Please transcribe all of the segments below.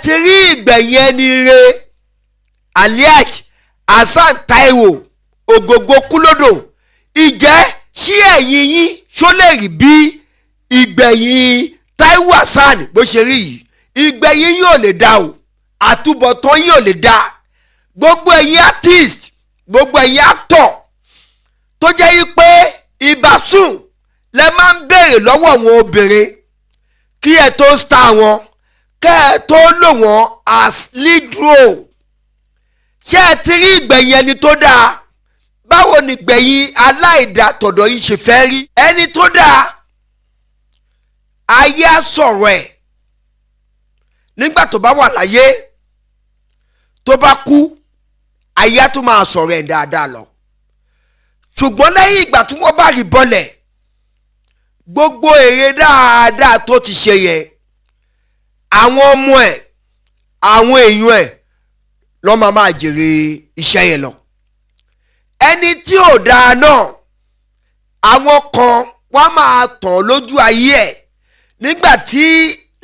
ti rí ìgbẹ̀yìn ẹni re aliaj Hasan Taiwo Ogogo kúlódò ìjẹ́ sí ẹ̀yìn yín ṣó lè rí bí ìgbẹ̀yìn Taiwo Hasan bó ṣe rí yìí ìgbẹ̀yìn yóò lè dá o àtúbọ̀tán yóò lè dá gbogbo ẹ̀yin artist gbogbo ẹ̀yin actor tó jẹ́ yí pé ìbásùn lẹ máa ń béèrè lọ́wọ́ àwọn obìnrin kí ẹ tó star wọn kẹ́ ẹ tó lò wọ́n as lead role ṣé ẹ ti rí ìgbẹ̀yìn ẹni tó dáa báwo ni ìgbẹ̀yìn aláìdá tọ̀dọ̀ yìí ṣe fẹ́ rí ẹni tó dáa ayé á sọ̀rọ̀ ẹ̀ nígbà tó bá wà láyé tó bá kú ayé á tún máa sọ̀rọ̀ ẹ̀ dáadáa lọ ṣùgbọ́n lẹ́yìn ìgbà tí wọ́n bá rí bọ́lẹ̀ gbogbo èrè dáadáa tó ti ṣe yẹn àwọn ọmọ ẹ̀ àwọn èèyàn ẹ̀ ló máa jèrè iṣẹ́ yẹn lọ ẹni tí ò dáa náà àwọn kan wọ́n máa tàn lójú ayé ẹ̀ nígbà tí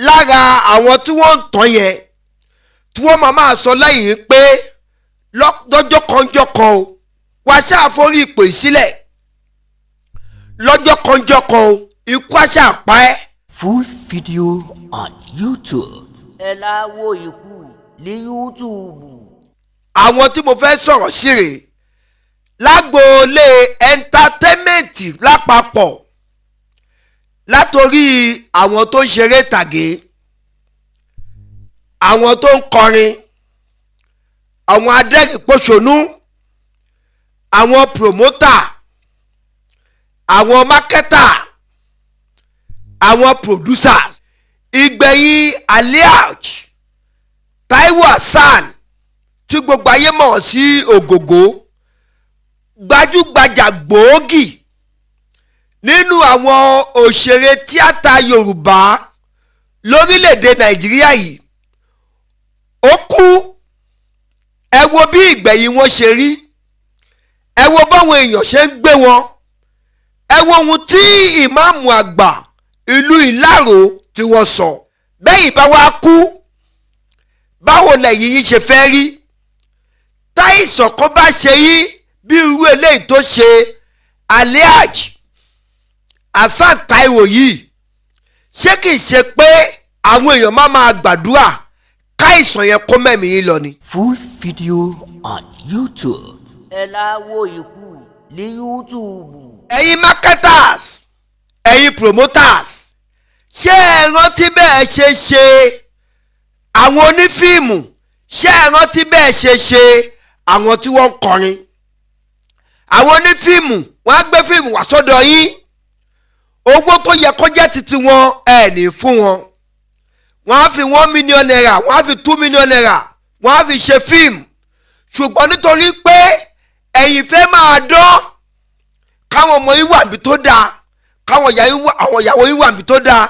lára àwọn tí wọ́n ń tàn yẹn tí wọ́n máa sọ lẹ́yìn pé lọ́jọ́ kanjọ́ kan o wá ṣàforí ipò ìsílẹ̀ lọ́jọ́ kanjọ́ kan o ikú àṣà pa ẹ́. Full video on YouTube. ẹ láwo ikú ní YouTube. àwọn tí mo fẹ́ sọ̀rọ̀ sí rèé lágboolé ẹńtátẹ́mẹ̀ntì lápapọ̀ látòrí àwọn tó ń ṣeré tàgé àwọn tó ń kọrin àwọn adẹ́rìn-pọ̀ṣónú àwọn promoter àwọn marketer àwọn producers ìgbẹ̀yìn aliaj Taiwo Hasan tí gbogbo ayé mọ̀ sí Ògògó gbajúgbajà gbòógì nínú àwọn òṣèré tíátà Yorùbá lórílẹ̀‐èdè Nàìjíríà yìí ó kú ẹ wo bí ìgbẹ̀yìn wọn ṣe rí ẹ wo báwọn èèyàn ṣe ń gbé wọn ẹ wo ohun tí ìmáàmù àgbà ìlú Ìlárò tí wọ́n sọ bẹ́ẹ̀ bá wá kú báwo lẹ́yìn yín ṣe fẹ́ rí táìsàn kan bá ṣe yín bí irú eléyìí tó ṣe aliaj Hasan Taiwo yìí ṣé kìí ṣe pé àwọn èèyàn máa gbàdúrà káìsàn yẹn kó mẹ́mìí yín lọ ni. Full video on YouTube. ẹ láwo ikú ní YouTube. ẹ̀yin marketers ẹ̀yin promoters ṣé ẹ rántí bẹ́ẹ̀ ṣe ṣe àwọn onífíìmù ṣé ẹ rántí bẹ́ẹ̀ ṣe ṣe àwọn tí wọ́n ń kọrin àwọn onífíìmù wọ́n á gbé fíìmù wá sọ́dọ̀ yín owó tó yẹ kó jẹ́ titi wọn ẹ̀ ní fún wọn wọ́n á fi $1 million wọ́n á fi $2 million wọ́n á fi ṣe fíìmù ṣùgbọ́n nítorí pé ẹ̀yin fẹ́ máa dán káwọn ọmọ yín wà níbi tó dáa káwọn ìyàwó yín wà níbi tó dáa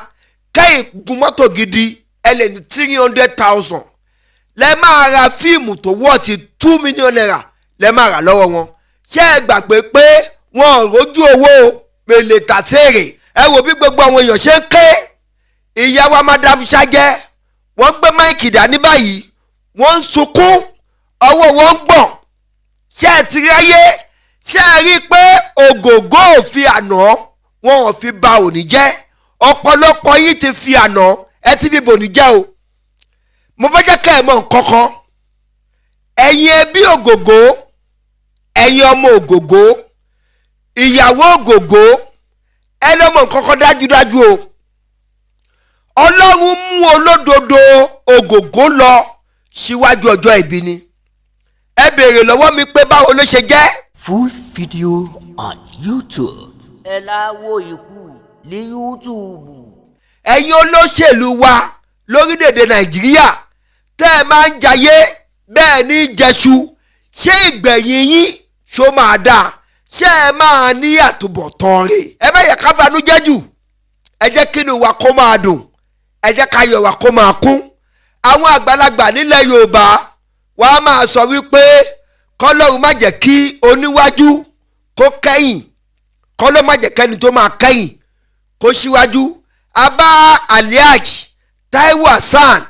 kẹ́yìn gun mọ́tò gidi ẹ lè ní 300,000 lẹ́ máa ra fíìmù tó wọ́ọ̀tì $2 million lẹ́ máa rà lọ́wọ́ wọn ṣé ẹ gbàgbé pé wọn ò rójú owó mèlè tàṣẹ́rè ẹ wò bí gbogbo àwọn èèyàn ṣe ń ké ìyá wa madam ṣájẹ́ wọ́n gbé máìkì dání báyìí wọ́n ń sunkún ọwọ́ wọn ń gbọ̀n ṣé ẹ ti ráyé ṣé ẹ rí i pé ògògó ò fi àná wọn ò fi ba òní jẹ́ ọ̀pọ̀lọpọ̀ yìí ti fi àná ẹ ti fi bòní jẹ́ o mo fẹ́ jẹ́ kẹ́ ẹ mọ̀ nǹkan kan ẹ̀yin ẹbí ògògó ẹ̀yin ọmọ ògògó ìyàwó ògògó ẹ lọ́mọ nǹkan kan dájúdájú o Ọlọ́run mú olódodo ògògó lọ síwájú ọjọ́ ìbí ni ẹ béèrè lọ́wọ́ mi pé báwo ló ṣe jẹ́. Full video on YouTube. ẹ láwo ikú ní YouTube. ẹ̀yin olóṣèlú wa lórílẹ̀‐èdè Nàìjíríà tẹ́ ẹ máa ń jayé bẹ́ẹ̀ ní jẹṣu ṣé ìgbẹ̀yìn yín ṣó máa dáa ṣé ẹ máa ní àtúbọ̀tán rẹ̀ ẹ má yẹ ká banújẹ́ jù ẹ jẹ́ kínú wa kó máa dùn ẹ jẹ́ ká yọ̀ wá kó máa kún àwọn àgbàlagbà nílẹ̀ Yorùbá wọ́n á máa sọ wípé kọ́lọ́run má jẹ́ kí oníwájú kó kẹ́yìn kọ́lọ́run má jẹ́ kẹ́ni tó máa kẹ́yìn kó síwájú abá aliaj Taiwo Hasan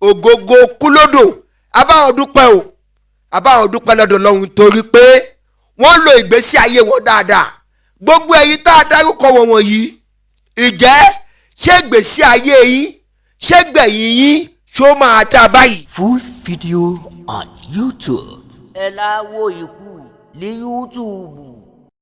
ògógó kúlódò abáwọn dúpẹ́ o abáwọn dúpẹ́ lọ́dọ̀ Ọlọ́run torí pé wọ́n lo ìgbésí ayé wọn dáadáa. Gbogbo ẹ̀yin tá a dárúkọ wọn wọ̀nyí ìjẹ́ ṣé ìgbésí ayé yín ṣé gbẹ̀yìn yín ṣó máa dá báyìí. Full video on YouTube. ẹ láwo ikú ní YouTube.